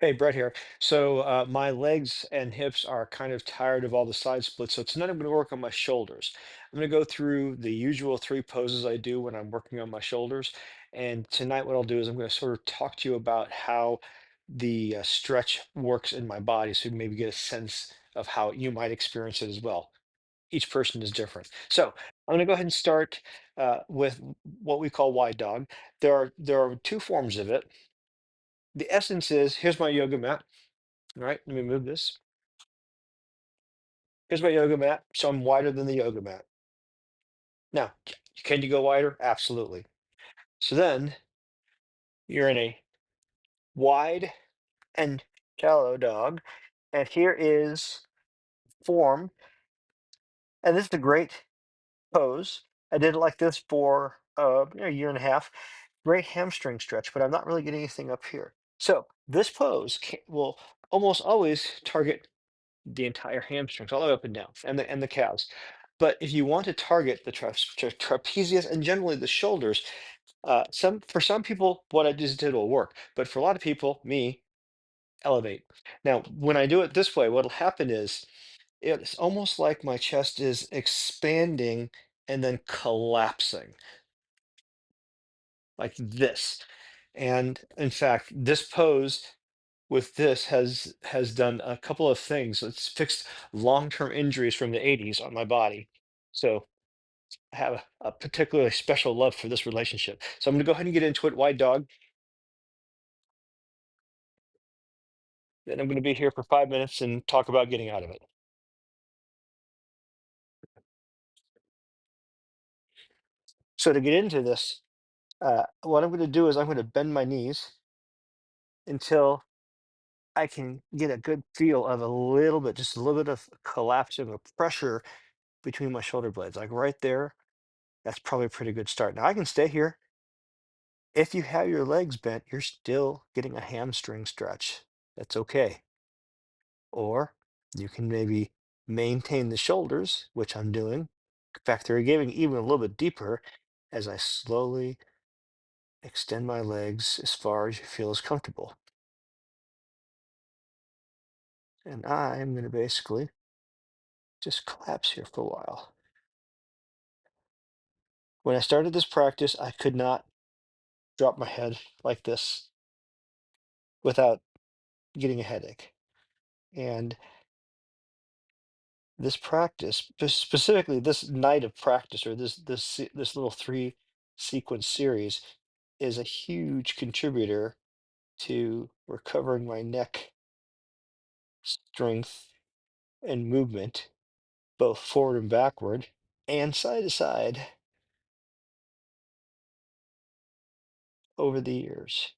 Hey, Brett here. My legs and hips are kind of tired of all the side splits. So tonight I'm going to work on my shoulders. I'm going to go through the usual three poses I do when I'm working on my shoulders. And tonight what I'll do is I'm going to sort of talk to you about how the stretch works in my body, so you maybe get a sense of how you might experience it as well. Each person is different. So I'm going to go ahead and start with what we call wide dog. There are two forms of it. The essence is, here's my yoga mat. All right, let me move this. Here's my yoga mat. So I'm wider than the yoga mat. Now, can you go wider? Absolutely. So then you're in a wide and shallow dog. And here is form. And this is a great pose. I did it like this for a year and a half. Great hamstring stretch, but I'm not really getting anything up here. So this pose will almost always target the entire hamstrings, all the way up and down, and the calves. But if you want to target the trapezius and generally the shoulders, some people, what I just did will work. But for a lot of people, me, elevate. Now, when I do it this way, what'll happen is it's almost like my chest is expanding and then collapsing like this. And in fact, this pose with this has done a couple of things. It's fixed long-term injuries from the 80s on my body. So I have a particularly special love for this relationship. So I'm going to go ahead and get into it. Wide dog. Then I'm going to be here for 5 minutes and talk about getting out of it. So to get into this, what I'm going to do is I'm going to bend my knees until I can get a good feel of a little bit, just a little bit of collapsing of pressure between my shoulder blades, like right there. That's probably a pretty good start. Now I can stay here. If you have your legs bent, you're still getting a hamstring stretch. That's okay. Or you can maybe maintain the shoulders, which I'm doing. In fact, they're getting even a little bit deeper as I slowly extend my legs as far as you feel is comfortable. And I'm going to basically just collapse here for a while. When I started this practice, I could not drop my head like this without getting a headache. And this practice, specifically this night of practice, or this little three sequence series, is a huge contributor to recovering my neck strength and movement, both forward and backward, and side to side over the years.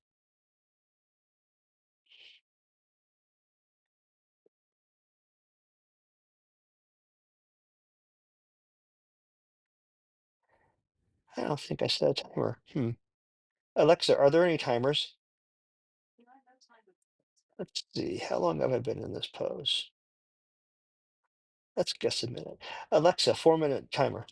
I don't think I set a timer. Alexa, are there any timers? Let's see. How long have I been in this pose? Let's guess a minute. Alexa, 4-minute timer.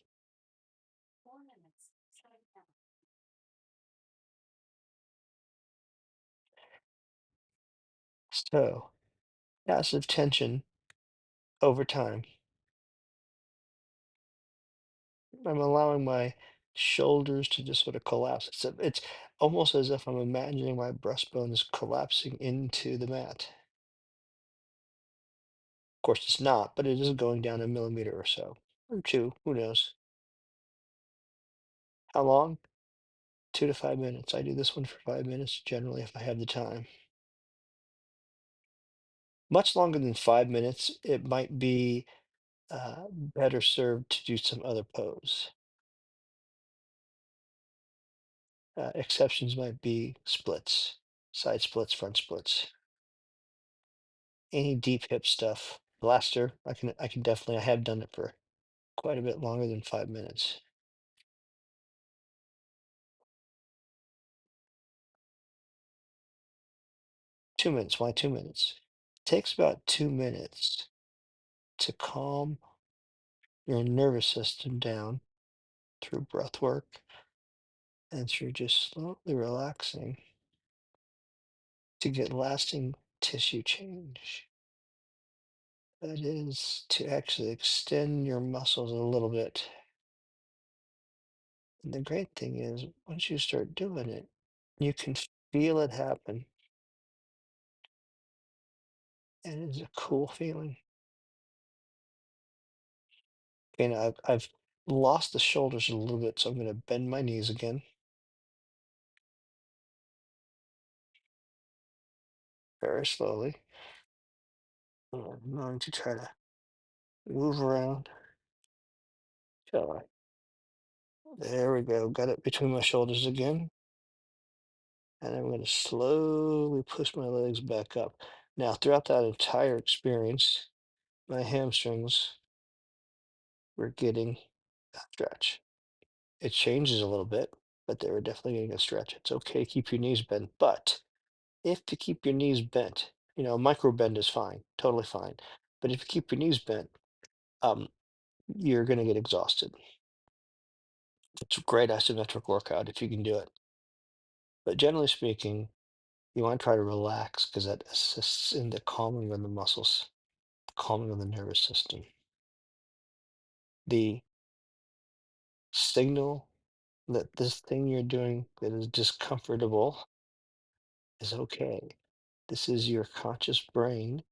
So, passive tension over time. I'm allowing my shoulders to just sort of collapse. It's almost as if I'm imagining my breastbone is collapsing into the mat. Of course, it's not, but it is going down a millimeter or so, or two, who knows? How long? 2 to 5 minutes. I do this one for 5 minutes generally if I have the time. Much longer than 5 minutes, it might be better served to do some other pose. Exceptions might be splits, side splits, front splits. Any deep hip stuff. Blaster, I can definitely I have done it for quite a bit longer than 5 minutes. 2 minutes, why 2 minutes? Takes about 2 minutes to calm your nervous system down through breath work and through just slowly relaxing to get lasting tissue change. That is to actually extend your muscles a little bit. And the great thing is, once you start doing it, you can feel it happen. And it is a cool feeling. And I've lost the shoulders a little bit, so I'm going to bend my knees again, very slowly. And I'm going to try to move around. Shall I? There we go. Got it between my shoulders again. And I'm going to slowly push my legs back up. Now, throughout that entire experience, my hamstrings were getting a stretch. It changes a little bit, but they were definitely getting a stretch. It's okay to keep your knees bent, but if to keep your knees bent, micro bend is fine, totally fine. But if you keep your knees bent, um, you're going to get exhausted. It's a great isometric workout if you can do it. But generally speaking, you want to try to relax because that assists in the calming of the muscles, calming of the nervous system. The signal that this thing you're doing that is discomfortable is okay. This is your conscious brain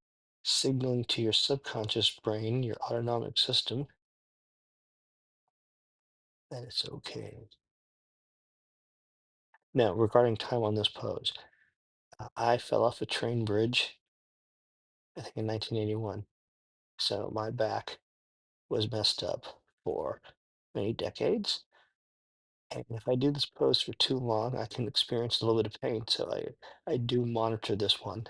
signaling to your subconscious brain, your autonomic system, that it's okay. Now, regarding time on this pose, I fell off a train bridge, I think in 1981. So my back was messed up for many decades. And if I do this pose for too long, I can experience a little bit of pain. So I do monitor this one.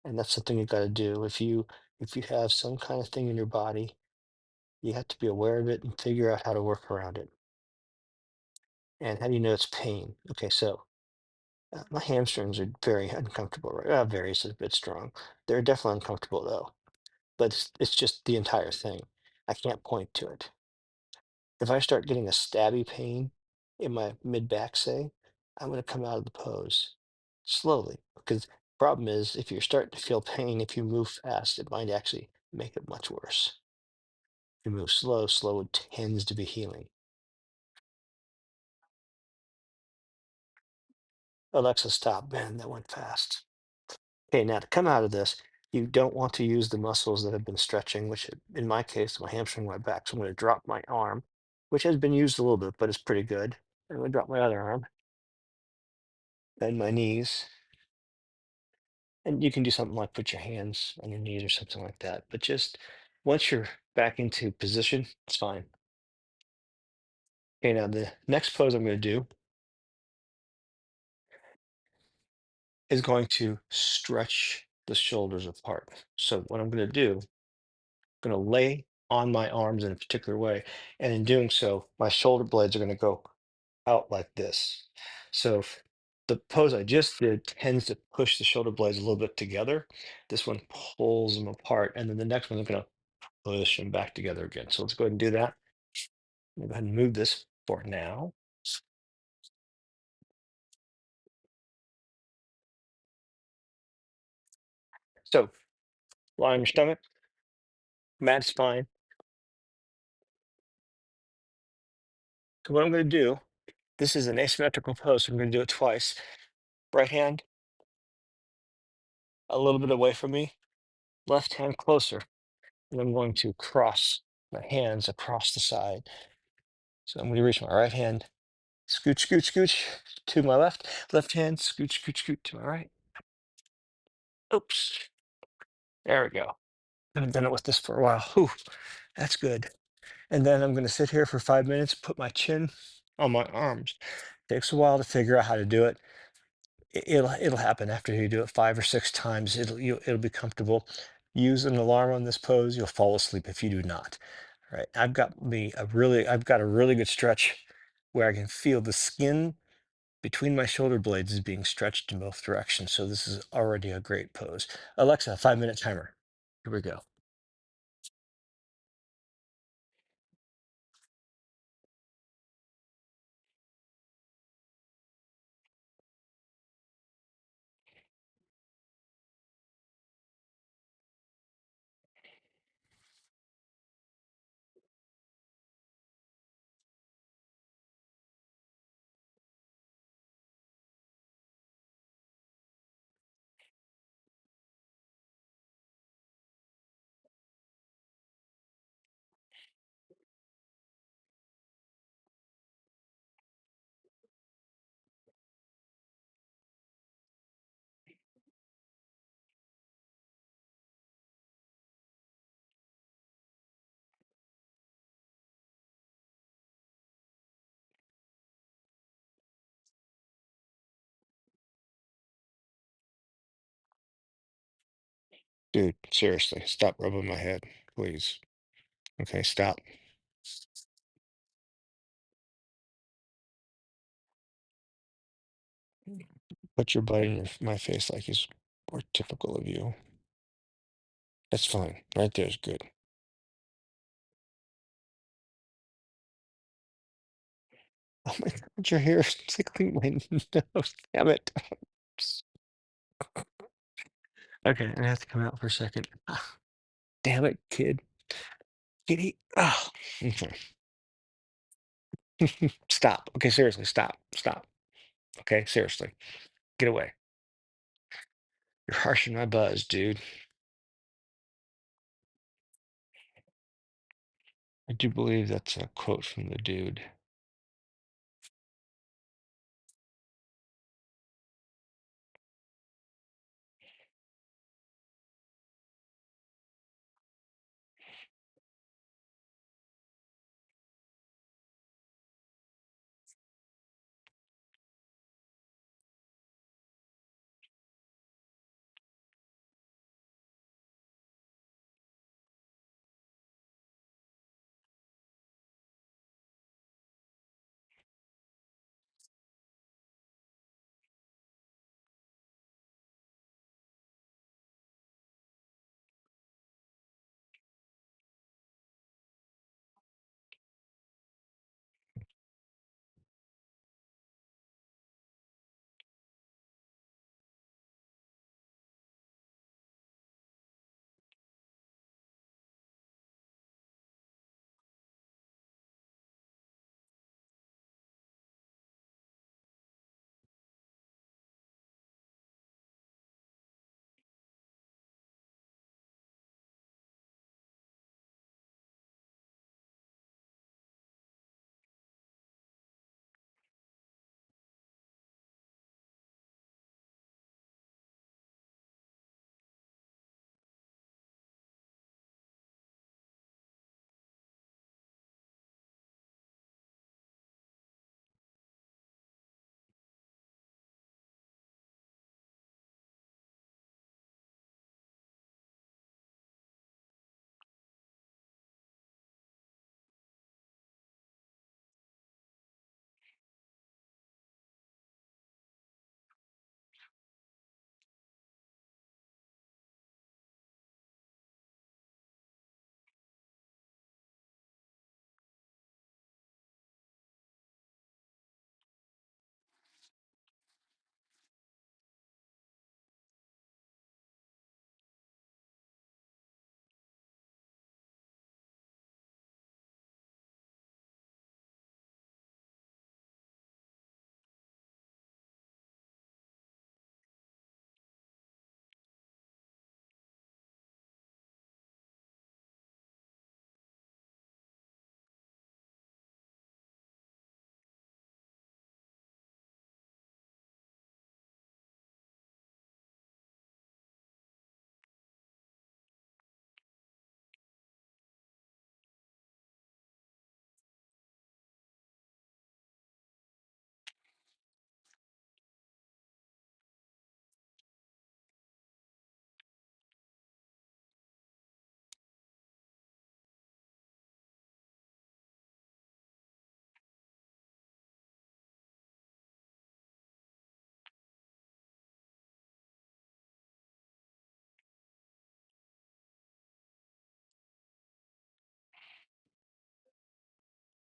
And that's something you got to do. If you have some kind of thing in your body, you have to be aware of it and figure out how to work around it. And how do you know it's pain? Okay, so my hamstrings are very uncomfortable, right? Very is a bit strong. They're definitely uncomfortable though, but it's just the entire thing. I can't point to it. If I start getting a stabby pain in my mid back, say, I'm going to come out of the pose slowly because the problem is if you're starting to feel pain, if you move fast, it might actually make it much worse. If you move slow, slow tends to be healing. Alexa, stop. Man, that went fast. Okay, now to come out of this, you don't want to use the muscles that have been stretching, which in my case, my hamstring, my back. So I'm going to drop my arm, which has been used a little bit, but it's pretty good. I'm going to drop my other arm, bend my knees, and you can do something like put your hands on your knees or something like that. But just once you're back into position, it's fine. Okay, now the next pose I'm going to do is going to stretch the shoulders apart. So what I'm going to do, I'm going to lay on my arms in a particular way, and in doing so, my shoulder blades are going to go out like this. So the pose I just did tends to push the shoulder blades a little bit together. This one pulls them apart, and then the next one I'm going to push them back together again. So let's go ahead and do that. Go ahead and move this for now. So lie on your stomach, mat spine. So what I'm going to do, this is an asymmetrical pose, so I'm going to do it twice. Right hand a little bit away from me, left hand closer, and I'm going to cross my hands across the side. So I'm going to reach my right hand, scooch, scooch, scooch to my left hand, scooch, scooch, scoot to my right. Oops, there we go. I haven't done it with this for a while. Whew, that's good. And then I'm going to sit here for 5 minutes, put my chin on my arms. Takes a while to figure out how to do it. It'll happen after you do it 5 or 6 times. It'll be comfortable. Use an alarm on this pose. You'll fall asleep if you do not. All right. I've got a really good stretch where I can feel the skin between my shoulder blades is being stretched in both directions. So this is already a great pose. Alexa, 5 minute timer. Here we go. Dude, seriously, stop rubbing my head, please. Okay, stop. Put your butt in my face like is more typical of you. That's fine. Right there's good. Oh my God, your hair is tickling my nose. Damn it. Okay, I have to come out for a second. Ah, damn it, kid. Kitty. Oh, okay. Stop. Okay, seriously, stop. Stop. Okay, seriously. Get away. You're harshing my buzz, dude. I do believe that's a quote from the dude.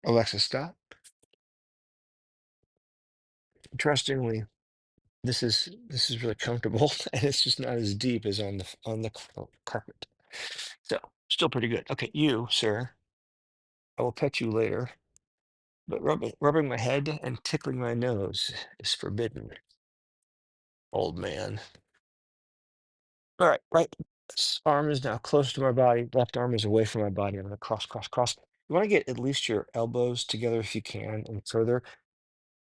Alexa, stop. Interestingly, this is really comfortable and it's just not as deep as on the carpet. So still pretty good. Okay, you, sir, I will pet you later, but rubbing my head and tickling my nose is forbidden, old man. All right, arm is now close to my body. Left arm is away from my body. I'm gonna cross, cross, cross. You want to get at least your elbows together if you can, and further,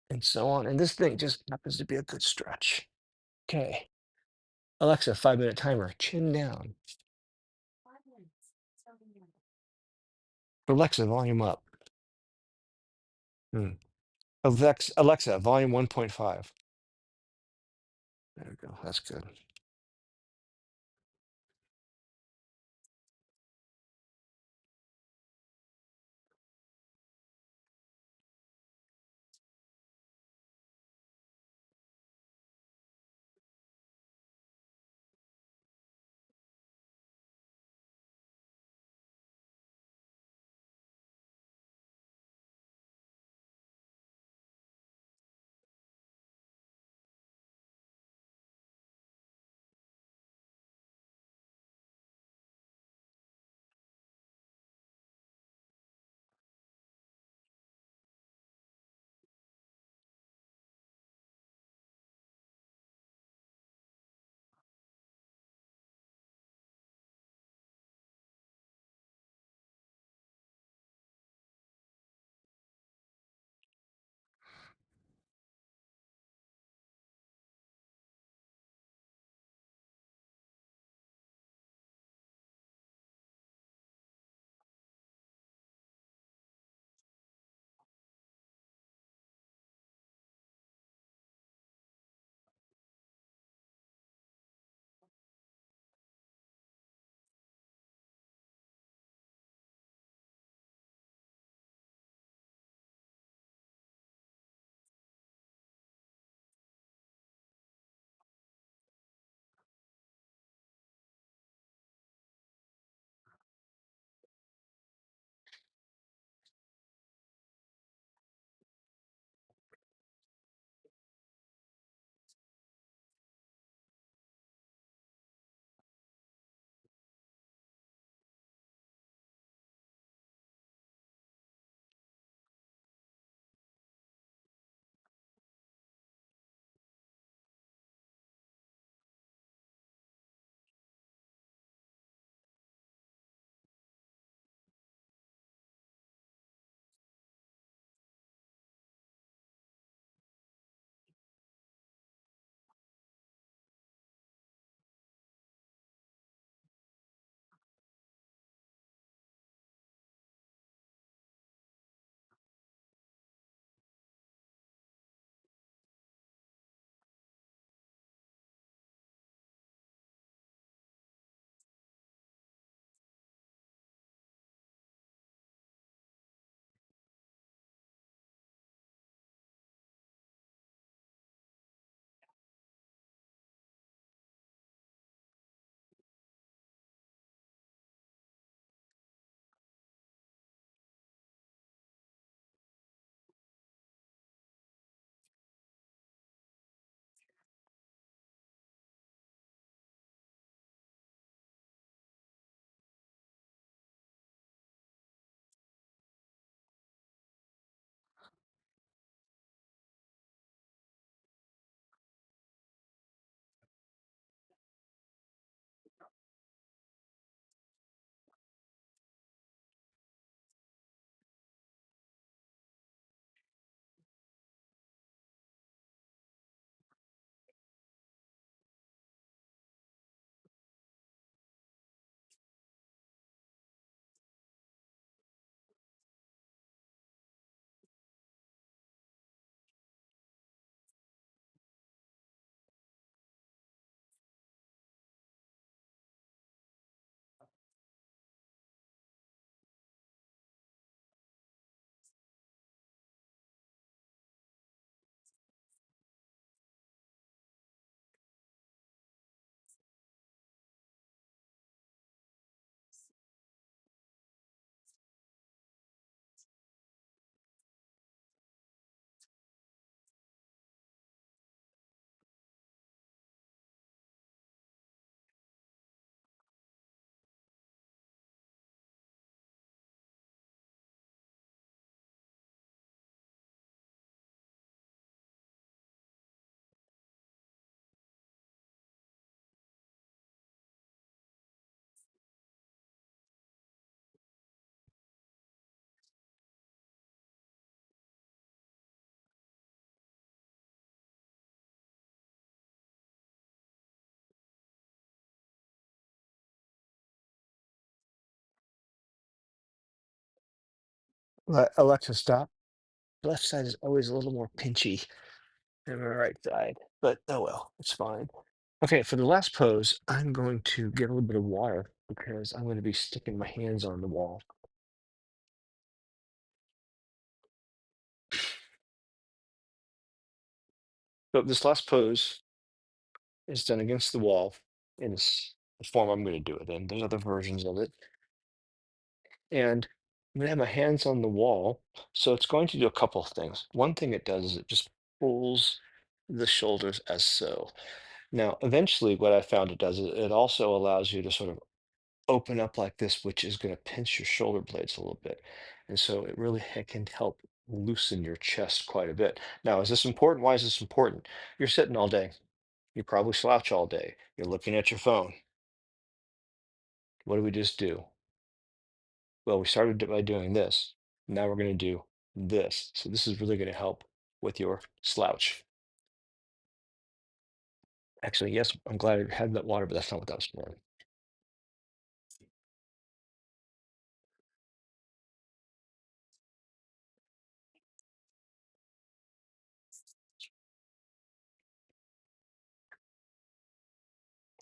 and so on. And this thing just happens to be a good stretch. Okay. Alexa, 5-minute timer. Chin down. Alexa, volume up. Hmm. Alexa, volume 1.5. There we go. That's good. Alexa, stop. Left side is always a little more pinchy than my right side, but oh well, it's fine. Okay, for the last pose, I'm going to get a little bit of water because I'm going to be sticking my hands on the wall. So this last pose is done against the wall in the form I'm going to do it in. There's other versions of it. And I'm going to have my hands on the wall. So it's going to do a couple of things. One thing it does is it just pulls the shoulders as so. Now, eventually, what I found it does is it also allows you to sort of open up like this, which is going to pinch your shoulder blades a little bit. And so it really can help loosen your chest quite a bit. Now, is this important? Why is this important? You're sitting all day. You probably slouch all day. You're looking at your phone. What do we just do? Well, we started by doing this. Now we're going to do this. So this is really going to help with your slouch. Actually, yes, I'm glad I had that water, but that's not what that was for.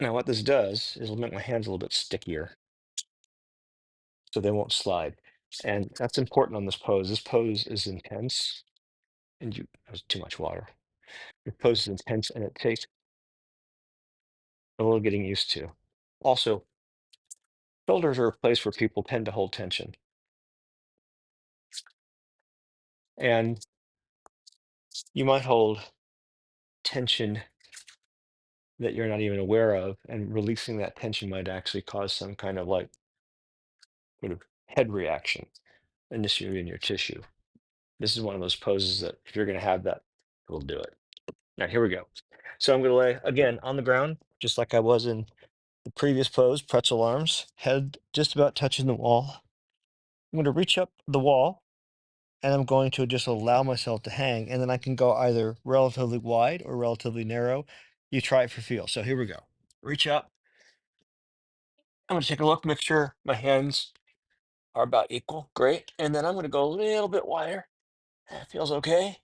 Now, what this does is it'll make my hands a little bit stickier so they won't slide. And that's important on this pose. This pose is intense, and that was too much water. Your pose is intense, and it takes a little getting used to. Also, shoulders are a place where people tend to hold tension, and you might hold tension that you're not even aware of, and releasing that tension might actually cause some kind of like sort of head reaction initially in your tissue. This is one of those poses that if you're going to have that, it'll do it. Now, here we go. So I'm going to lay again on the ground, just like I was in the previous pose, pretzel arms, head just about touching the wall. I'm going to reach up the wall and I'm going to just allow myself to hang, and then I can go either relatively wide or relatively narrow. You try it for feel. So here we go. Reach up. I'm going to take a look, make sure my hands are about equal. Great. And then I'm going to go a little bit wider. That feels okay.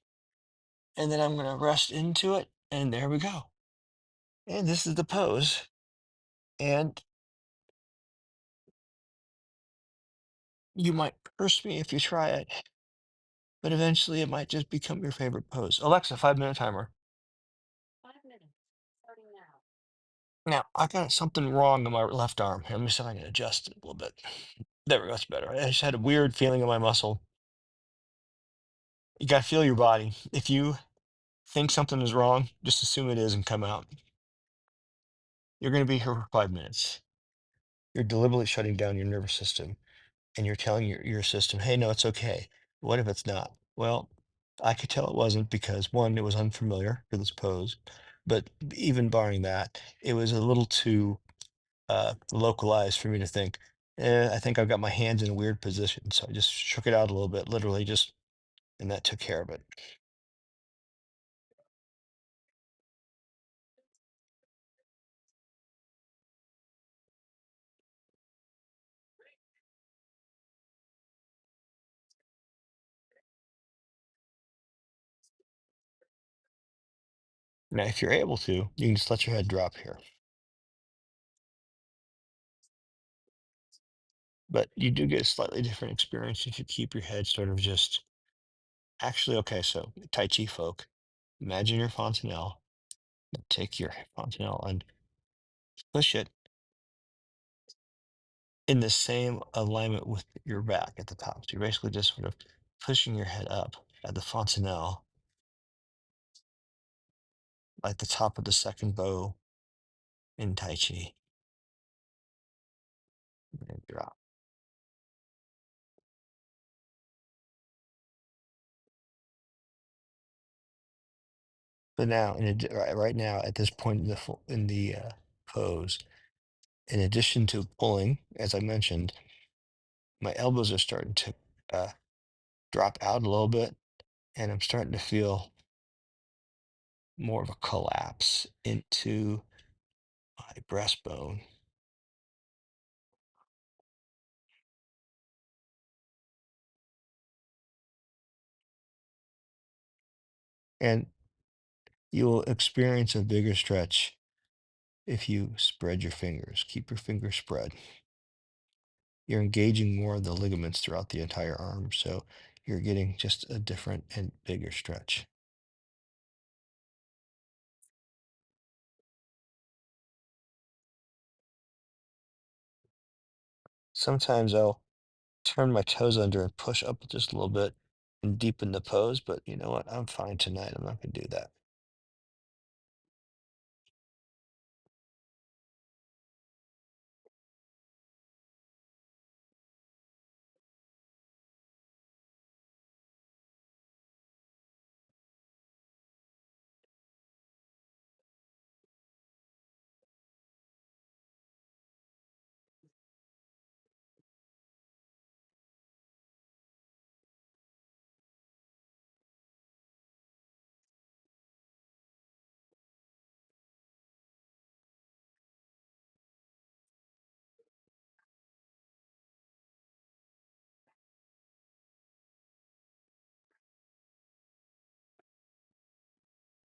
And then I'm going to rest into it. And there we go. And this is the pose. And you might curse me if you try it, but eventually it might just become your favorite pose. Alexa, 5 minute timer. Now, I got something wrong in my left arm. Let me see if I can adjust it a little bit. There we go. That's better. I just had a weird feeling in my muscle. You got to feel your body. If you think something is wrong, just assume it is and come out. You're going to be here for 5 minutes. You're deliberately shutting down your nervous system and you're telling your system, hey, no, it's okay. What if it's not? Well, I could tell it wasn't because one, it was unfamiliar for this pose, but even barring that, it was a little too localized for me to think, I think I've got my hands in a weird position. So I just shook it out a little bit, literally just, and that took care of it. Now, if you're able to, you can just let your head drop here. But you do get a slightly different experience if you keep your head sort of just actually, okay, so Tai Chi folk, imagine your fontanelle, take your fontanelle and push it in the same alignment with your back at the top. So you're basically just sort of pushing your head up at the fontanelle, like the top of the second bow in Tai Chi, and drop. But now, right now, at this point in the pose, in addition to pulling, as I mentioned, my elbows are starting to uh, drop out a little bit, and I'm starting to feel more of a collapse into my breastbone. And you will experience a bigger stretch if you spread your fingers. Keep your fingers spread. You're engaging more of the ligaments throughout the entire arm, so you're getting just a different and bigger stretch. Sometimes I'll turn my toes under and push up just a little bit and deepen the pose, but you know what? I'm fine tonight. I'm not going to do that.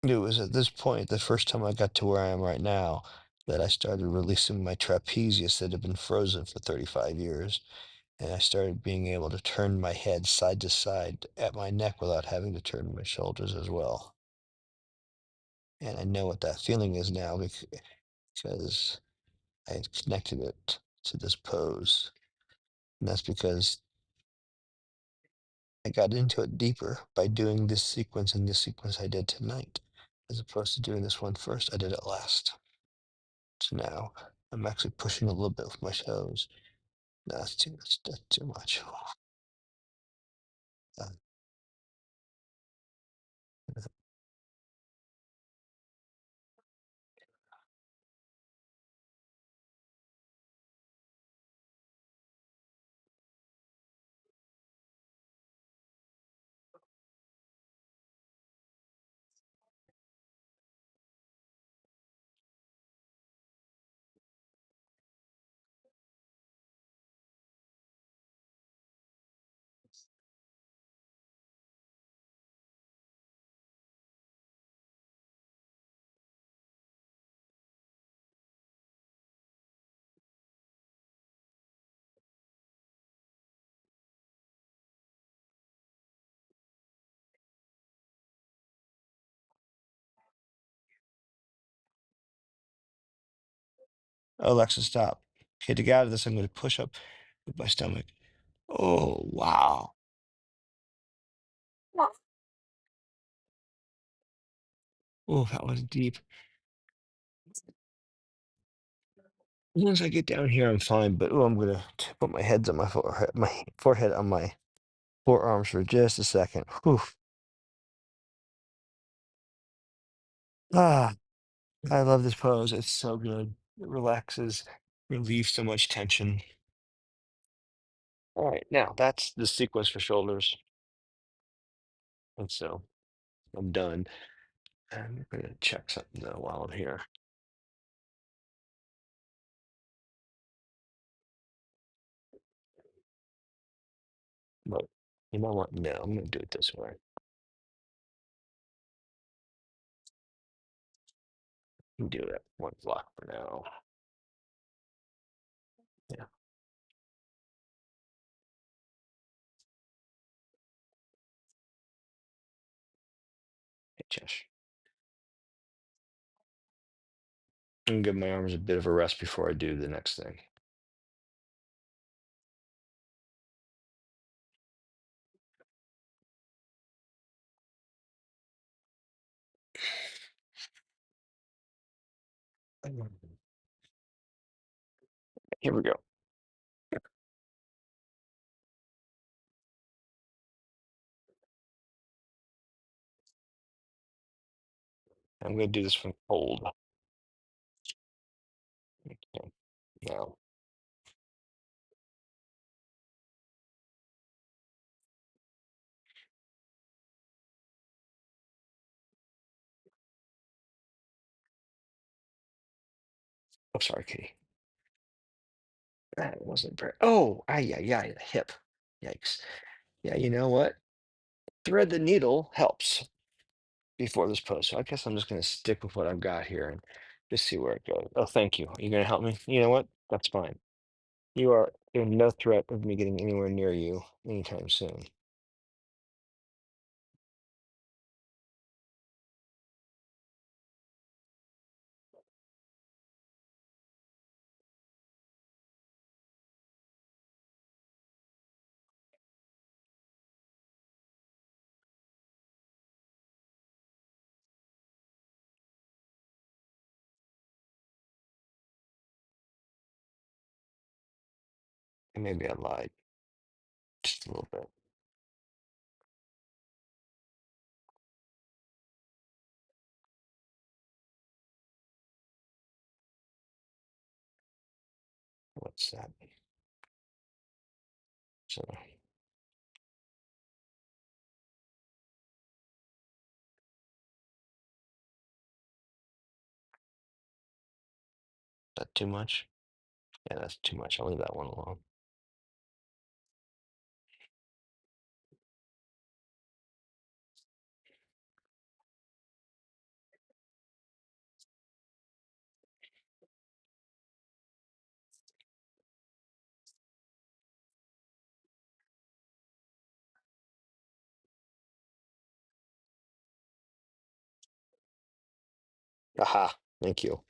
It was at this point, the first time I got to where I am right now, that I started releasing my trapezius that had been frozen for 35 years. And I started being able to turn my head side to side at my neck without having to turn my shoulders as well. And I know what that feeling is now because I had connected it to this pose. And that's because I got into it deeper by doing this sequence and this sequence I did tonight, as opposed to doing this one first. I did it last. So now I'm actually pushing a little bit with my toes. No, that's too much. That's too much. Uh, Alexa, stop. Okay, to get out of this, I'm going to push up with my stomach. Oh, wow. Oh, that was deep. Once I get down here, I'm fine, but oh, I'm going to put my forehead on my forearms for just a second. Whew. Ah, I love this pose. It's so good. It relaxes, relieves so much tension. All right, now that's the sequence for shoulders. And so I'm done. I'm going to check something though while I'm here. But you know what? No, I'm going to do it this way. Do it one block for now. Yeah, hey, Josh. I'm gonna give my arms a bit of a rest before I do the next thing. Here we go. I'm gonna do this one cold. Okay, now, oh, sorry, Kitty. That wasn't very. Oh, yeah, yeah, the hip. Yikes. Yeah, you know what? Thread the needle helps. before this post. So I guess I'm just going to stick with what I've got here and just see where it goes. Oh, thank you. You're going to help me? You know what? That's fine. You are in no threat of me getting anywhere near you anytime soon. And maybe I lied just a little bit. What's that? So that too much? Yeah, that's too much. I'll leave that one alone. Aha. Thank you.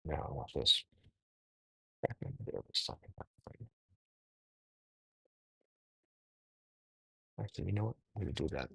Now I want this fragment there this time. Actually, you know what? I'm gonna do that.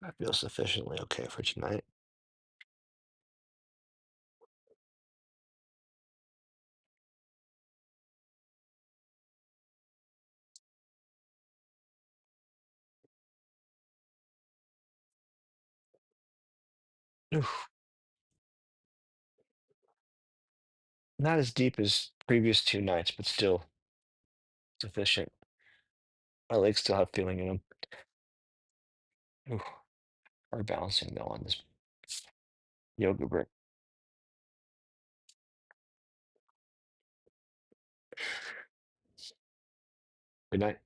I feel sufficiently okay for tonight. Oof. Not as deep as previous two nights, but still sufficient. My legs still have feeling in them. Oof. Hard balancing though on this yoga brick. Good night.